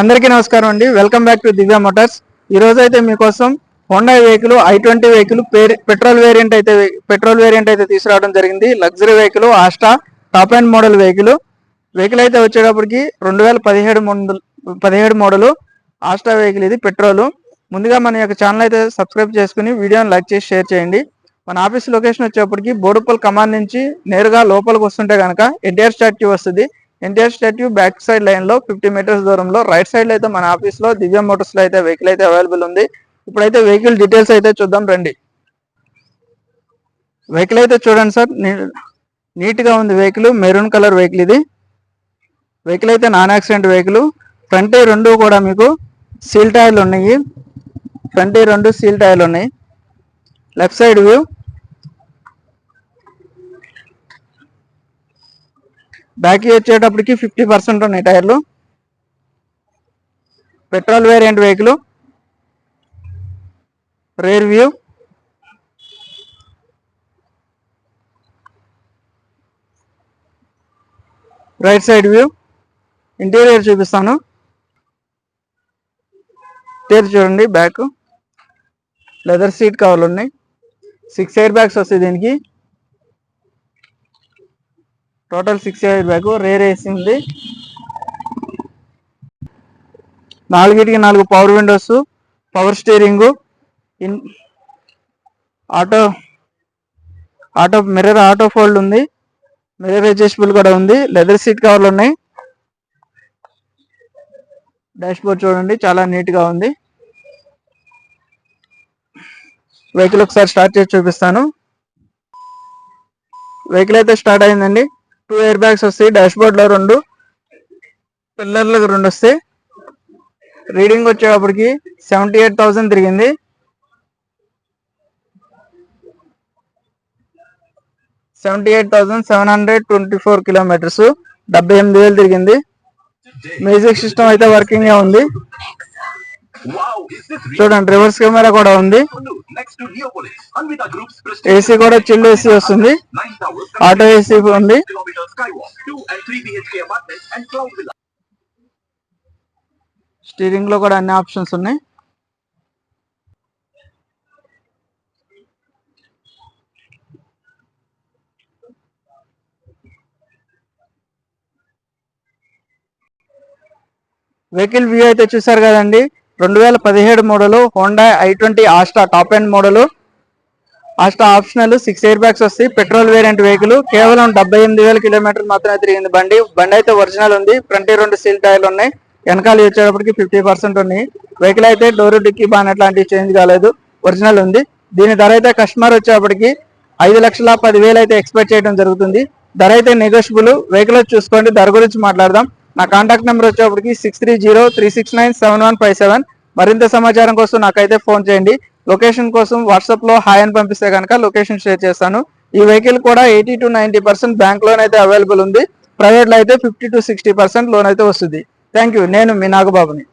అందరికీ నమస్కారం అండి. Welcome back to Divya Motors. ఈ రోజు అయితే మీకోసం Honda vehicle i20 vehicle petrol variant అయితే తీసుకురావడం జరిగింది. Luxury vehicle Asta top end model vehicle అయితే వచ్చేటప్పటికి 2017 మోడల్ ఆస్టా వెహికల్. ఇది పెట్రోల్. ముందుగా మన యొక్క ఛానల్ అయితే సబ్స్క్రైబ్ చేసుకుని వీడియోని లైక్ చేసి షేర్ చేయండి. మన ఆఫీస్ లొకేషన్ వచ్చేటప్పటికి బోడుప్పల్ కమాండ్ నుంచి నేరుగా లోపలికి వస్తుంటే కనుక ఎన్టీఆర్ స్టాట్యూ వస్తుంది. NTR statue back side line లో 50 మీటర్స్ దూరంలో రైట్ సైడ్ లో అయితే మన ఆఫీస్ లో దివ్య మోటార్స్ లో అయితే వెహికల్ అయితే అవైలబుల్ ఉంది. ఇప్పుడైతే వెహికల్ డీటెయిల్స్ అయితే చూద్దాం రండి. వెహికల్ అయితే చూడండి సార్, నీట్ గా ఉంది వెహికల్. Maroon colour vehicle. ఇది వెహికల్ అయితే నాన్ యాక్సిడెంట్ వెహికల్. ఫ్రంట్ రెండు కూడా మీకు సీల్ టైర్లు ఉన్నాయి. ఫ్రంట్ రెండు సీల్ టైర్లు ఉన్నాయి. లెఫ్ట్ సైడ్ వ్యూ, బ్యాక్ వచ్చేటప్పటికి 50% ఉన్నాయి టైర్లు. Petrol variant vehicle. Rear view, right side view. Interior చూపిస్తాను. ఇంటీరియర్ చూడండి. బ్యాక్ లెదర్ సీట్ కవర్లు ఉన్నాయి. 6 ఎయిర్ బ్యాగ్స్ వస్తాయి దీనికి. Total 6 air bag. Rare AC ఉంది. 4 power Windows, power steering, mirror auto fold ఉంది. మిర్రర్ అడ్జస్టబుల్ కూడా ఉంది. లెదర్ సీట్ కవర్లు ఉన్నాయి. డాష్ బోర్డ్ చూడండి, చాలా నీట్ గా ఉంది. వెహికల్ ఒకసారి స్టార్ట్ చేసి చూపిస్తాను. వెహికల్ అయితే స్టార్ట్ అయిందండి. 2 ఎయిర్ బ్యాగ్స్ వస్తాయి. డాష్ బోర్డ్ లో 2, పిల్లర్లకు 2 వస్తాయి. రీడింగ్ వచ్చేటప్పటికి 78,000 తిరిగింది. 78,724 కిలోమీటర్స్. 78,000 తిరిగింది. మ్యూజిక్ సిస్టమ్ అయితే వర్కింగ్ గా ఉంది. చూడండి, రివర్స్ కెమెరా కూడా ఉంది. ఏసీ కూడా చిల్డ్ ఏసీ వస్తుంది. ఆటో ఏసీ ఉంది. స్టీరింగ్ లో కూడా అన్ని ఆప్షన్స్ ఉన్నాయి. వెహికల్ వ్యూ అయితే చూసారు కదండి. 2017 model Honda i20 Asta top end model. Asta optional 6 air bags వస్తాయి. Petrol variant vehicle. కేవలం 78,000 కిలోమీటర్లు మాత్రమే తిరిగింది బండి అయితే ఒరిజినల్ ఉంది. ఫ్రంట్ 2 సీల్ టైర్లు ఉన్నాయి. వెనకాల వచ్చేటప్పటికి 50% ఉన్నాయి. వెహికల్ అయితే డోర్ డిక్కీ బాన్ అట్లాంటివి చేంజ్ కాలేదు, ఒరిజినల్ ఉంది. దీని ధర అయితే కస్టమర్ వచ్చేటప్పటికి 5,10,000 అయితే ఎక్స్పెక్ట్ చేయడం జరుగుతుంది. ధర అయితే నెగోషియబుల్. వెహికల్ చూసుకోండి. ధర గురించి మాట్లాడదాం. నా కాంటాక్ట్ నెంబర్ వచ్చేప్పటికి 6303697157. మరింత సమాచారం కోసం నాకైతే ఫోన్ చేయండి. లొకేషన్ కోసం వాట్సాప్ లో హాయ్ అని పంపిస్తే కనుక లొకేషన్ షేర్ చేస్తాను. ఈ వెహికల్ కూడా 80 to 90% బ్యాంక్ లోన్ అయితే అవైలబుల్ ఉంది. ప్రైవేట్ లో అయితే 50 to 60% లోన్ అయితే వస్తుంది. Thank you. నేను మీ నాగబాబుని.